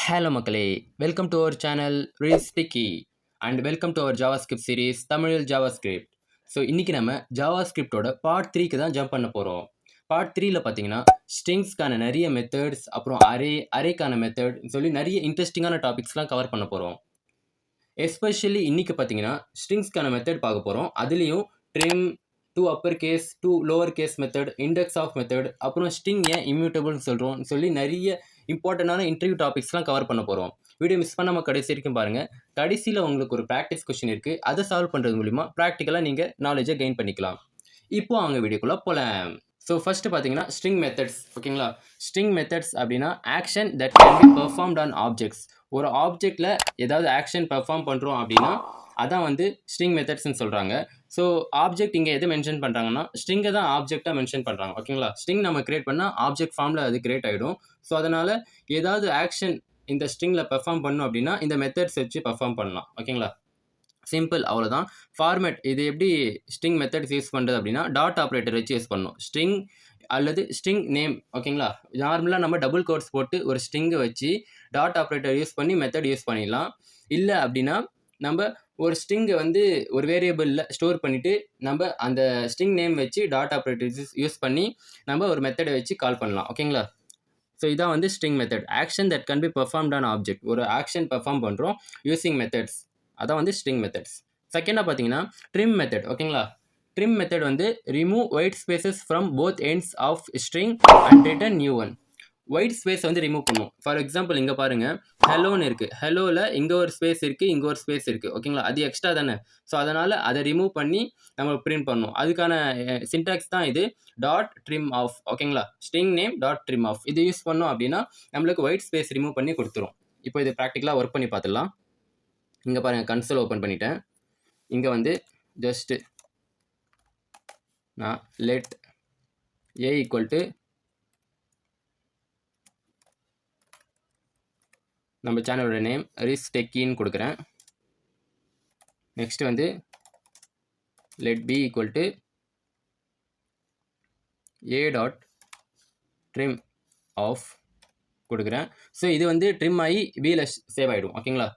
Hello மக்களே, welcome to our channel reel sticky and welcome to our JavaScript series தமிழில் JavaScript. So இன்றைக்கி நம்ம ஜாவாஸ்கிரிப்டோட part 3க்கு தான் jump பண்ண போகிறோம். பார்ட் 3ல பார்த்தீங்கன்னா ஸ்ட்ரிங்ஸ்க்கான நிறைய மெத்தட்ஸ், அப்புறம் அரேக்கான மெத்தட் சொல்லி நிறைய இன்ட்ரெஸ்டிங்கான டாபிக்ஸ்லாம் கவர் பண்ண போகிறோம். எஸ்பெஷலி இன்றைக்கி பார்த்தீங்கன்னா ஸ்ட்ரிங்ஸ்க்கான மெத்தட் பார்க்க போகிறோம். அதுலேயும் trim, to upper case, to lower case method, index of method, அப்புறம் ஸ்ட்ரிங் ஏன் இம்யூட்டபிள்னு சொல்கிறோம் சொல்லி நிறைய இம்பார்ட்டண்டான இன்டர்வியூ டாபிக்ஸ்லாம் கவர் பண்ண போகிறோம். வீடியோ மிஸ் பண்ணாமல் கடைசி வரைக்கும் பாருங்கள். கடைசியில் உங்களுக்கு ஒரு ப்ராக்டிஸ் கொஸ்டின் இருக்குது. அதை சால்வ் பண்ணுறது மூலிமா ப்ராக்டிக்கலாக நீங்கள் நாலேஜை கெயின் பண்ணிக்கலாம். இப்போ அவங்க வீடியோக்குள்ளே போகலாம். ஸோ ஃபஸ்ட்டு பார்த்தீங்கன்னா ஸ்ட்ரிங் மெத்தட்ஸ். ஓகேங்களா, ஸ்ட்ரிங் மெத்தட்ஸ் அப்படின்னா action that can be performed on objects. ஒரு ஆப்ஜெக்டில் ஏதாவது ஆக்ஷன் பெர்ஃபார்ம் பண்ணுறோம் அப்படின்னா அதான் வந்து ஸ்ட்ரிங் மெத்தட்ஸ்ன்னு சொல்கிறாங்க. ஸோ ஆப்ஜெக்ட் இங்கே எது மென்ஷன் பண்ணுறாங்கன்னா ஸ்ட்ரிங்கை தான் ஆப்ஜெக்டாக மென்ஷன் பண்ணுறாங்க. ஓகேங்களா, ஸ்ட்ரிங் நம்ம கிரியேட் பண்ணால் ஆப்ஜெக்ட் ஃபார்மில் அது கிரியேட் ஆகிடும். ஸோ அதனால் ஏதாவது ஆக்ஷன் இந்த ஸ்ட்ரிங்கில் பெர்ஃபார்ம் பண்ணணும் அப்படின்னா இந்த மெத்தட்ஸ் வச்சு பெர்ஃபார்ம் பண்ணலாம். ஓகேங்களா, சிம்பிள், அவ்வளோதான். ஃபார்மேட் இது எப்படி ஸ்ட்ரிங் மெத்தட்ஸ் யூஸ் பண்ணுறது அப்படின்னா டாட் ஆப்ரேட்டர் வச்சு யூஸ் பண்ணணும். ஸ்ட்ரிங் அல்லது ஸ்ட்ரிங் நேம். ஓகேங்களா, நார்மலாக நம்ம டபுள் கோட்ஸ் போட்டு ஒரு ஸ்ட்ரிங்கை வச்சு டாட் ஆப்ரேட்டர் யூஸ் பண்ணி மெத்தட் யூஸ் பண்ணிடலாம். இல்லை அப்படின்னா நம்ம ஒரு ஸ்ட்ரிங்கை வந்து ஒரு வேரியபிளில் ஸ்டோர் பண்ணிவிட்டு நம்ம அந்த ஸ்ட்ரிங் நேம் வச்சு டாட் ஆப்ரேட்டர் யூஸ் பண்ணி நம்ம ஒரு மெத்தடை வச்சு கால் பண்ணலாம். ஓகேங்களா, ஸோ இதான் வந்து string method. Action that can be performed on object. ஒரு ஆக்ஷன் பெர்ஃபார்ம் பண்ணுறோம் யூஸிங் மெத்தட்ஸ், அதான் வந்து ஸ்ட்ரிங் மெத்தட்ஸ். செகண்டாக பார்த்தீங்கன்னா ட்ரிம் மெத்தட். ஓகேங்களா, ட்ரிம் மெத்தட் வந்து remove white spaces from both ends of string and return new one. White space வந்து remove பண்ணுவோம். ஃபார் எக்ஸாம்பிள் இங்கே பாருங்கள், ஹெலோன்னு இருக்குது. ஹெலோவில் இங்கே ஒரு ஸ்பேஸ் இருக்குது, இங்கே ஒரு ஸ்பேஸ் இருக்குது. ஓகேங்களா, அது எக்ஸ்ட்ரா தானே. ஸோ அதனால் அதை ரிமூவ் பண்ணி நம்ம பிரிண்ட் பண்ணணும். அதுக்கான சின்டாக்ஸ் தான் இது, டாட் ட்ரிம் ஆஃப். ஓகேங்களா, string name dot trim of. இது யூஸ் பண்ணோம் அப்படின்னா நம்மளுக்கு ஒயிட் ஸ்பேஸ் ரிமூவ் பண்ணி கொடுத்துரும். இப்போ இது ப்ராக்டிக்கலாக ஒர்க் பண்ணி பார்த்துடலாம். இங்கே பாருங்கள், கன்சோல் ஓப்பன் பண்ணிட்டேன். இங்கே வந்து ஜஸ்ட்டு நான் லெட் ஏ ஈக்குவல் டு நம்ம சேனலோட நேம் ரிஸ்டெக்கின்னு கொடுக்குறேன். நெக்ஸ்ட் வந்து let b equal to a dot trim of கொடுக்குறேன். ஸோ இது வந்து ட்ரிம் ஆகி பியில் சேவ் ஆகிடும். ஓகேங்களா,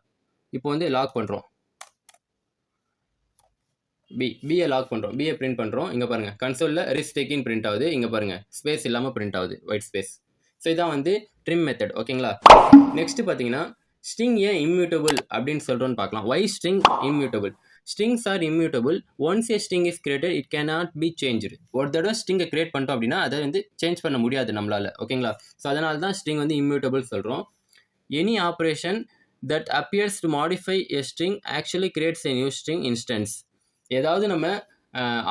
இப்போ வந்து லாக் பண்ணுறோம். பியை லாக் பண்ணுறோம், பியை பிரிண்ட் பண்ணுறோம். இங்கே பாருங்கள், கன்சோலில் ரிஸ்டெக்கின்னு பிரிண்ட் ஆகுது. இங்கே பாருங்கள், ஸ்பேஸ் இல்லாமல் பிரிண்ட் ஆகுது, ஒயிட் ஸ்பேஸ். ஸோ இதான் வந்து ட்ரிம் மெத்தட். ஓகேங்களா, நெக்ஸ்ட் பார்த்தீங்கன்னா ஸ்ட்ரிங் ஏன் இம்யூட்டபிள் அப்படின்னு சொல்கிறோன்னு பார்க்கலாம். Why string immutable? Strings are immutable once a string is created it cannot be changed. ஒரு தடவை ஸ்ட்ரிங்கை கிரியேட் பண்ணிட்டோம் அப்படின்னா அதை வந்து சேஞ்ச் பண்ண முடியாது நம்மளால். ஓகேங்களா, ஸோ அதனால தான் ஸ்ட்ரிங் வந்து இம்யூட்டபிள் சொல்கிறோம். Any operation that appears to modify a string actually creates a new string instance. ஏதாவது நம்ம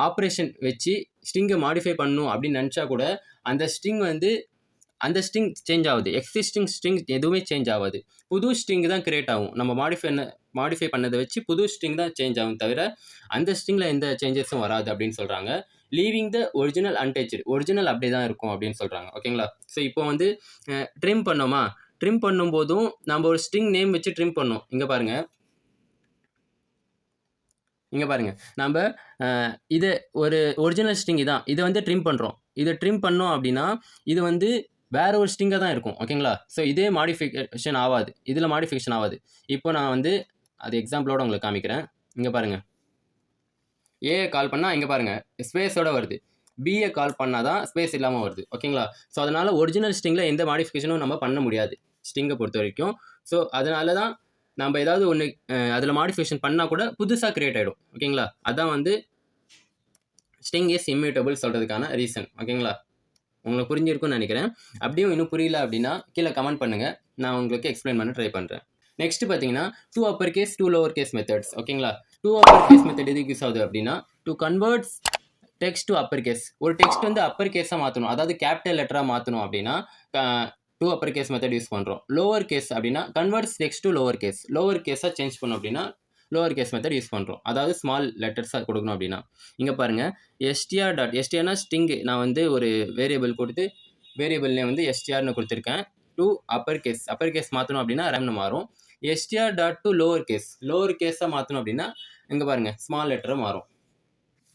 ஆப்ரேஷன் வச்சு ஸ்ட்ரிங்கை மாடிஃபை பண்ணணும் அப்படின்னு நினச்சா கூட அந்த ஸ்ட்ரிங் வந்து அந்த ஸ்ட்ரிங் சேஞ்ச் ஆகுது. எக்ஸிஸ்டிங் ஸ்ட்ரிங் எதுவுமே சேஞ்ச் ஆகாது, புது ஸ்ட்ரிங் தான் கிரியேட் ஆகும். நம்ம மாடிஃபை பண்ணதை வச்சு புது ஸ்ட்ரிங் தான் சேஞ்ச் ஆகும், தவிர அந்த ஸ்ட்ரிங்கில் எந்த சேஞ்சஸும் வராது அப்படின்னு சொல்கிறாங்க. Leaving the original untouched. Original அப்படியே தான் இருக்கும் அப்படின்னு சொல்கிறாங்க. ஓகேங்களா, ஸோ இப்போ வந்து ட்ரிம் பண்ணோமா, ட்ரிம் பண்ணும்போதும் நம்ம ஒரு ஸ்ட்ரிங் நேம் வச்சு ட்ரிம் பண்ணோம். இங்கே பாருங்கள், நம்ம இது ஒரு ஒரிஜினல் ஸ்ட்ரிங் தான், இதை வந்து ட்ரிம் பண்ணுறோம். இதை ட்ரிம் பண்ணோம் அப்படின்னா இது வந்து வேற ஒரு ஸ்ட்ரிங்காக தான் இருக்கும். ஓகேங்களா, ஸோ இதே மாடிஃபிகேஷன் ஆகாது, இதில் மாடிஃபிகேஷன் ஆகாது. இப்போ நான் வந்து அது எக்ஸாம்பிளோட உங்களுக்கு காமிக்கிறேன். இங்கே பாருங்கள், ஏயை கால் பண்ணால் இங்கே பாருங்கள் ஸ்பேஸோடு வருது, பியை கால் பண்ணால் தான் ஸ்பேஸ் இல்லாமல் வருது. ஓகேங்களா, ஸோ அதனால் ஒரிஜினல் ஸ்ட்ரிங்கில் எந்த மாடிஃபிகேஷனும் நம்ம பண்ண முடியாது ஸ்ட்ரிங்கை பொறுத்த வரைக்கும். ஸோ அதனால தான் நம்ம ஏதாவது ஒன்று அதில் மாடிஃபிகேஷன் பண்ணால் கூட புதுசாக க்ரியேட் ஆகிடும். ஓகேங்களா, அதான் வந்து ஸ்ட்ரிங் இஸ் இம்யூட்டபிள் சொல்கிறதுக்கான ரீசன். ஓகேங்களா, உங்களுக்கு புரிஞ்சிருக்கும்னு நினைக்கிறேன். அப்படியும் இன்னும் புரியல அப்படின்னா கீழே கமெண்ட் பண்ணுங்கள், நான் உங்களுக்கு எக்ஸ்பிளைன் பண்ண ட்ரை பண்ணுறேன். நெக்ஸ்ட் பார்த்தீங்கன்னா to upper case to lower case methods. ஓகேங்களா, டூ அப்பர் கேஸ் மெத்தட் எதுக்கு யூஸ் ஆகுது அப்படின்னா to converts text to upper case. ஒரு டெக்ஸ்ட் வந்து அப்பர் கேஸாக மாற்றணும், அதாவது கேபிட்டல் லெட்டராக மாற்றணும் அப்படின்னா to upper case method use பண்ணுறோம். லோவர் கேஸ் அப்படின்னா converts text to lower case. Lower கேஸாக சேஞ்ச் பண்ணோம் அப்படின்னா லோவர் கேஸ் மெத்தட் யூஸ் பண்ணுறோம், அதாவது ஸ்மால் லெட்டர்ஸாக கொடுக்கணும் அப்படின்னா. இங்கே பாருங்கள், எஸ்டிஆர் டாட் எஸ்டிஆர்னா ஸ்ட்ரிங். நான் வந்து ஒரு வேரியபிள் கொடுத்து வேரியபிள் நேம் வந்து எஸ்டிஆர்னு கொடுத்துருக்கேன். டூ அப்பர் கேஸ் மாற்றணும் அப்படின்னா ரம்னு மாறும். எஸ்டிஆர் டாட் டு லோவர் கேஸாக மாற்றணும் அப்படின்னா இங்கே பாருங்கள் ஸ்மால் லெட்டராக மாறும்.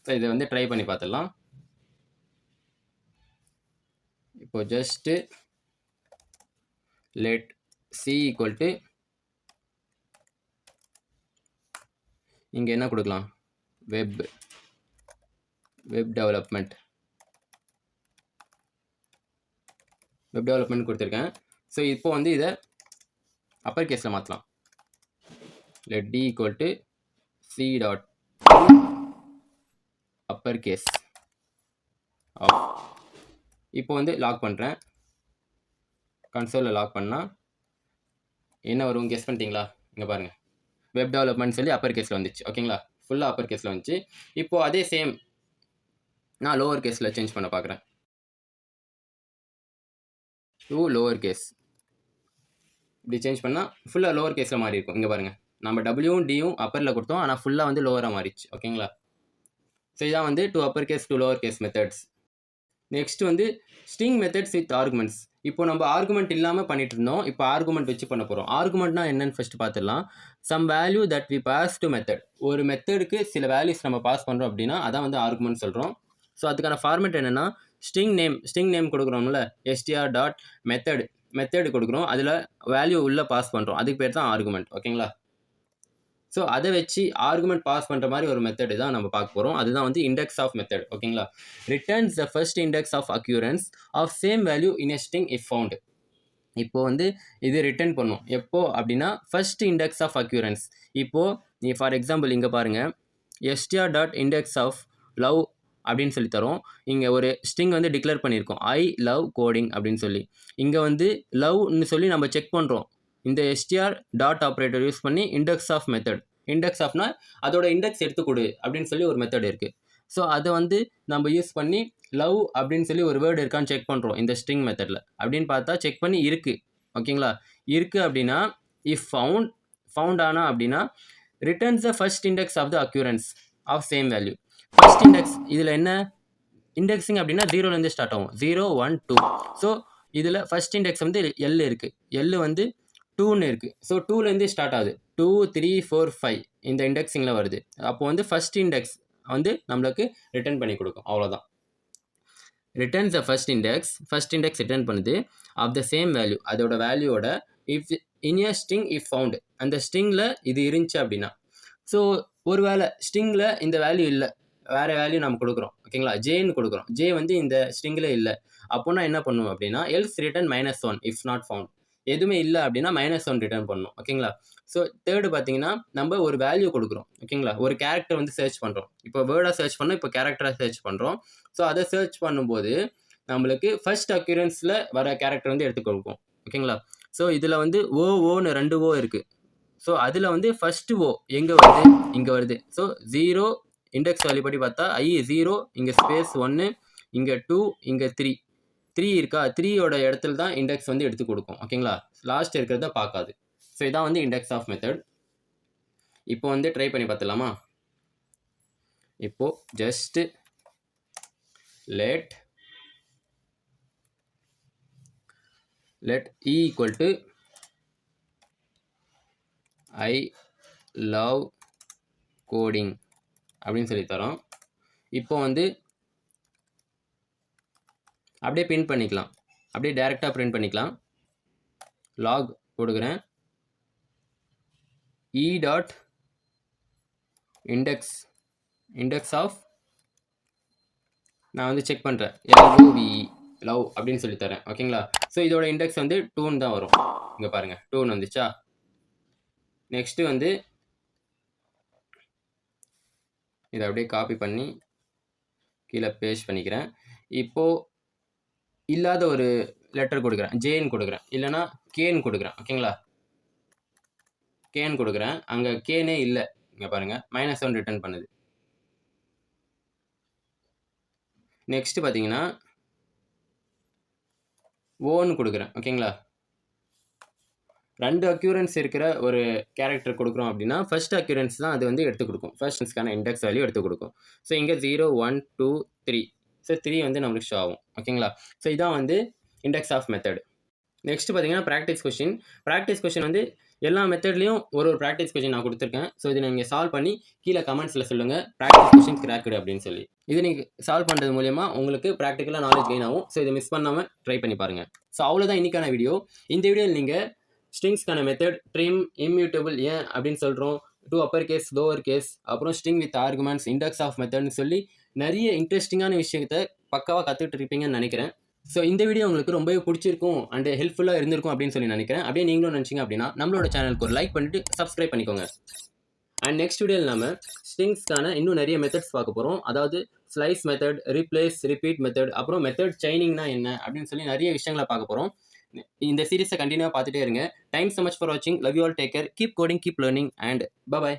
ஸோ இதை வந்து ட்ரை பண்ணி பார்த்துடலாம். இப்போ just let see equal to இங்கே என்ன கொடுக்கலாம், வெப் டெவலப்மெண்ட் கொடுத்துருக்கேன். ஸோ இப்போ வந்து இதை அப்பர் கேஸில் மாற்றலாம். let d equal to c dot upper case of. இப்போ வந்து லாக் பண்ணுறேன், கன்சோலில் லாக் பண்ணால் என்ன வரும் கெஸ் பண்ணிட்டீங்களா? இங்கே பாருங்கள், வெப் டெவலப்மெண்ட் சொல்லி அப்பர் கேஸில் வந்துச்சு. ஓகேங்களா, ஃபுல்லாக அப்பர் கேஸில் வந்துச்சு. இப்போது அதே சேம் நான் லோவர் கேஸில் சேஞ்ச் பண்ண பார்க்குறேன். லோவர் கேஸ் இப்படி சேஞ்ச் பண்ணால் ஃபுல்லாக லோவர் கேஸில் மாறி இருக்கும். இங்கே பாருங்கள், நம்ம டபிள்யூவும் டியும் அப்பரில் கொடுத்தோம், ஆனால் ஃபுல்லாக வந்து லோவராக மாறிச்சு. ஓகேங்களா, ஸோ இதான் வந்து to upper case to lower case methods. Next வந்து ஸ்ட்ரிங் மெத்தட்ஸ் வித் ஆர்குமெண்ட்ஸ். இப்போ நம்ம ஆர்குமெண்ட் இல்லாமல் பண்ணிட்டு இருந்தோம், இப்போ ஆர்குமெண்ட் வச்சு பண்ண போகிறோம். ஆர்குமெண்ட்னா என்னன்னு ஃபர்ஸ்ட் பார்த்துடலாம். Some value that we pass to method. ஒரு மெத்தடுக்கு சில வேல்யூஸ் நம்ம பாஸ் பண்ணுறோம் அப்படின்னா அதான் வந்து ஆர்குமெண்ட் சொல்கிறோம். ஸோ அதுக்கான ஃபார்மேட் என்னென்னா, ஸ்ட்ரிங் நேம் கொடுக்குறோம்ல, str டாட் மெத்தடு கொடுக்குறோம், அதில் வேல்யூ உள்ளே பாஸ் பண்ணுறோம், அதுக்கு பேர் தான் ஆர்குமெண்ட். ஓகேங்களா, ஸோ அதை வச்சு ஆர்குமெண்ட் பாஸ் பண்ணுற மாதிரி ஒரு மெத்தடு தான் நம்ம பார்க்க போகிறோம். அதுதான் வந்து இண்டெக்ஸ் ஆஃப் மெத்தட். ஓகேங்களா, returns the first index of occurrence of same value in a string if found. இப்போ வந்து இது ரிட்டர்ன் பண்ணும் எப்போ அப்படின்னா ஃபர்ஸ்ட் இண்டெக்ஸ் ஆஃப் அக்யூரன்ஸ். இப்போது நீ ஃபார் எக்ஸாம்பிள் இங்கே பாருங்கள், str dot index of love அப்படின்னு சொல்லி தரோம். இங்கே ஒரு ஸ்ட்ரிங் வந்து டிக்ளேர் பண்ணியிருக்கோம், ஐ லவ் கோடிங் அப்படின்னு சொல்லி. இங்கே வந்து லவ்னு சொல்லி நம்ம செக் பண்ணுறோம். இந்த str டாட் ஆப்ரேட்டர் யூஸ் பண்ணி இண்டெக்ஸ் ஆஃப் மெத்தட், இண்டெக்ஸ் ஆஃப்னா அதோட இண்டெக்ஸ் எடுத்துக்கொடு அப்படின்னு சொல்லி ஒரு மெத்தட் இருக்குது. ஸோ அதை வந்து நம்ம யூஸ் பண்ணி லவ் அப்படின்னு சொல்லி ஒரு வேர்டு இருக்கான்னு செக் பண்ணுறோம் இந்த ஸ்ட்ரிங் மெத்தடில். அப்படின்னு பார்த்தா செக் பண்ணி இருக்குது. ஓகேங்களா, இருக்குது அப்படின்னா இஃப் ஃபவுண்ட் ஆனால் அப்படின்னா returns the first index of the occurrence of same value. First index இதில் என்ன இண்டெக்ஸிங் அப்படின்னா 0லேருந்து ஸ்டார்ட் ஆகும், 0 1 2. ஸோ இதில் ஃபர்ஸ்ட் இண்டெக்ஸ் வந்து எல் இருக்குது, எல் வந்து 2ன்னு இருக்குது. ஸோ 2லேருந்து ஸ்டார்ட் ஆகுது, 2 3 4 5 இந்த இண்டெக்ஸிங்கில் வருது. அப்போ வந்து ஃபர்ஸ்ட் இண்டெக்ஸ் வந்து நம்மளுக்கு ரிட்டர்ன் பண்ணி கொடுக்கும். அவ்வளோதான், returns the first index return பண்ணுது ஆஃப் த சேம் வேல்யூ, அதோட வேல்யூவோட if in a string if found. அந்த ஸ்ட்ரிங்கில் இது இருந்துச்சு அப்படின்னா. ஸோ ஒரு வேளை ஸ்ட்ரிங்கில் இந்த வேல்யூ இல்லை, வேறு வேல்யூ நம்ம கொடுக்குறோம். ஓகேங்களா, ஜேன்னு கொடுக்குறோம், ஜே வந்து இந்த ஸ்ட்ரிங்கில் இல்லை அப்போனா என்ன பண்ணுவோம் அப்படின்னா else return -1 if not found. எதுவுமே இல்லை அப்படின்னா -1 ரிட்டர்ன் பண்ணணும். ஓகேங்களா, ஸோ தேர்டு பார்த்தீங்கன்னா நம்ம ஒரு வேல்யூ கொடுக்குறோம். ஓகேங்களா, ஒரு கேரக்டர் வந்து சர்ச் பண்ணுறோம். இப்போ வேர்டாக சர்ச் பண்ணோம், இப்போ கேரக்டராக சர்ச் பண்ணுறோம். ஸோ அதை சர்ச் பண்ணும்போது நம்மளுக்கு ஃபர்ஸ்ட் அக்யூரன்ஸில் வர கேரக்டர் வந்து எடுத்து கொடுக்கும். ஓகேங்களா, ஸோ இதில் வந்து ஓன்னு 2 ஓ இருக்குது. ஸோ அதில் வந்து ஃபஸ்ட்டு ஓ எங்கே வருது, இங்கே வருது. ஸோ 0 இண்டெக்ஸ் வேல்யூ படி பார்த்தா ஐ 0, இங்கே ஸ்பேஸ் 1, இங்கே 2, இங்கே 3 இருக்கா, 3யோட இடத்துல தான் இண்டெக்ஸ் வந்து எடுத்து கொடுக்கும். ஓகேங்களா, லாஸ்ட் இருக்கிறத பார்க்காது. ஸோ இதான் வந்து இண்டெக்ஸ் ஆஃப் மெத்தட். இப்போ வந்து ட்ரை பண்ணி பார்த்துலாமா? இப்போது just let e equal to I love coding அப்படின்னு சொல்லி தரோம். இப்போ வந்து அப்படியே பிரிண்ட் பண்ணிக்கலாம், அப்படியே டைரெக்டாக பிரிண்ட் பண்ணிக்கலாம். லாக் கொடுக்குறேன், e டாட் இண்டெக்ஸ் ஆஃப் நான் வந்து செக் பண்ணுறேன், லவ் அப்படின்னு சொல்லி தரேன். ஓகேங்களா, ஸோ இதோட இண்டெக்ஸ் வந்து 2ன்னு தான் வரும். இங்கே பாருங்கள் 2ன்னு வந்துச்சா. நெக்ஸ்ட்டு வந்து இதை அப்படியே காப்பி பண்ணி கீழே பேஸ்ட் பண்ணிக்கிறேன். இப்போது இல்லாத ஒரு லெட்டர் கொடுக்குறேன், ஜேன்னு கொடுக்குறேன், இல்லைனா கேன்னு கொடுக்குறேன். ஓகேங்களா, கேன்னு கொடுக்குறேன், அங்கே கேனே இல்லை. இங்கே பாருங்கள் -1 ரிட்டர்ன் பண்ணுது. நெக்ஸ்ட்டு பார்த்தீங்கன்னா ஓன்னு கொடுக்குறேன். ஓகேங்களா, 2 அக்யூரன்ஸ் இருக்கிற ஒரு கேரக்டர் கொடுக்குறோம் அப்படின்னா ஃபர்ஸ்ட் அக்யூரன்ஸ் தான் அது வந்து எடுத்து கொடுக்கும், ஃபர்ஸ்ட்ஸ்க்கான இண்டெக்ஸ் வேல்யூ எடுத்து கொடுக்கும். ஸோ இங்கே 0 1 2 3, ஸோ 3 வந்து நம்மளுக்கு ஷோ ஆகும். ஓகேங்களா, ஸோ இதான் வந்து இண்டெக்ஸ் ஆஃப் மெத்தட். நெக்ஸ்ட் பார்த்தீங்கன்னா ப்ராக்டிஸ் கொஸ்டின் வந்து எல்லா மெத்தட்லேயும் ஒரு ப்ராக்டிஸ் கொஸ்டின் நான் கொடுத்துருக்கேன். ஸோ இதை நீங்கள் சால்வ் பண்ணி கீழே கமெண்ட்ஸில் சொல்லுங்கள் ப்ராக்டிஸ் கொஸ்டின் கிராக்டு அப்படின்னு சொல்லி. இது நீங்கள் சால்வ் பண்ணுறது மூலமா உங்களுக்கு ப்ராக்டிக்கலாக நாலேஜ் கெயின் ஆகும். ஸோ இதை மிஸ் பண்ணாமல் ட்ரை பண்ணி பாருங்கள். ஸோ அவ்வளோதான் இன்றைக்கான வீடியோ. இந்த வீடியோவில் நீங்கள் ஸ்ட்ரிங்ஸ்க்கான மெத்தட் ட்ரிம், இம்யூட்டபிள் ஏன் அப்படின்னு சொல்கிறோம், to upper case, lower case, அப்புறம் string with arguments, index of மெத்தட்னு சொல்லி நிறைய இன்ட்ரெஸ்டிங்கான விஷயத்தை பக்காவாக கற்றுக்கிட்டு இருப்பீங்கன்னு நினைக்கிறேன். ஸோ இந்த வீடியோ உங்களுக்கு ரொம்பவே பிடிச்சிருக்கும் அண்ட் ஹெல்ப்ஃபுல்லாக இருந்திருக்கும் அப்படின்னு சொல்லி நினைக்கிறேன். அப்படியே நீங்களும் நினச்சிங்க அப்படின்னா நம்மளோட சேனலுக்கு ஒரு லைக் பண்ணிட்டு சப்ஸ்கிரைப் பண்ணிக்கோங்க. அண்ட் நெக்ஸ்ட் வீடியோவில் நம்ம ஸ்ட்ரிங்ஸ்க்கான இன்னும் நிறைய மெத்தட்ஸ் பார்க்க போகிறோம். அதாவது slice method, replace, repeat method, அப்புறம் மெத்தட் செயினிங்னா என்ன அப்படின்னு சொல்லி நிறைய விஷயங்களை பார்க்க போகிறோம். இந்த சீரிஸை கண்டினியூவாக பார்த்துட்டே இருங்க. Thanks so much for watching. Love you all. Take care. Keep coding, keep learning, and bye bye.